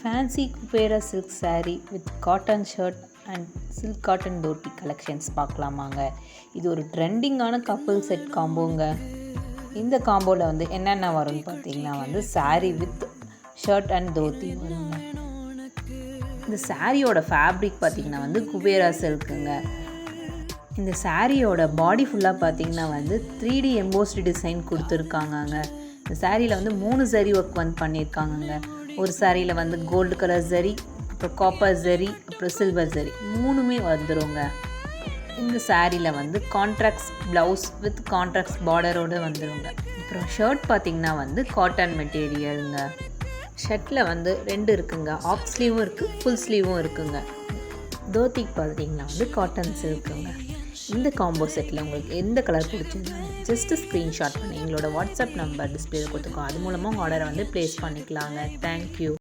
Fancy Kubera silk saree with cotton shirt and silk cotton dhoti collections பார்க்கலாமாங்க. இது ஒரு ட்ரெண்டிங்கான கப்புள் செட் காம்போங்க. இந்த காம்போவில் வந்து என்னென்ன வரும்னு பார்த்தீங்கன்னா saree with shirt and dhoti வருங்க. இந்த சாரியோட ஃபேப்ரிக் பார்த்திங்கன்னா குபேரா சில்க்குங்க. இந்த சாரியோட பாடி ஃபுல்லாக பார்த்திங்கன்னா 3D எம்போஸ்டு டிசைன் கொடுத்துருக்காங்கங்க. இந்த சாரியில் 3 சரி ஒர்க் பண்ணியிருக்காங்கங்க. ஒரு சாரியில் கோல்டு கலர் சரி, அப்புறம் காப்பர் சரி, அப்புறம் சில்வர் சரி மூணுமே வந்துடுங்க. இந்த சாரியில் கான்ட்ராக்ட்ஸ் ப்ளவுஸ் வித் கான்ட்ராக்ட்ஸ் பார்டரோடு வந்துடுங்க. அப்புறம் ஷர்ட் பார்த்திங்கன்னா காட்டன் மெட்டீரியலுங்க. ஷர்ட்டில் 2 இருக்குங்க, ஆஃப் ஸ்லீவும் இருக்குது, ஃபுல் ஸ்லீவும் இருக்குங்க. தோத்திக்கு பார்த்திங்கன்னா காட்டன் சில்க்குங்க. இந்த காம்போ செட்டில் உங்களுக்கு எந்த கலர் பிடிச்சிருந்தாலும் ஜஸ்ட்டு ஸ்க்ரீன்ஷாட் பண்ணி எங்களோட வாட்ஸ்அப் நம்பர் டிஸ்பிளேல கொடுத்துருக்கோம். அது மூலமாக ஆர்டரை ப்ளேஸ் பண்ணிக்கலாங்க. தேங்க்யூ.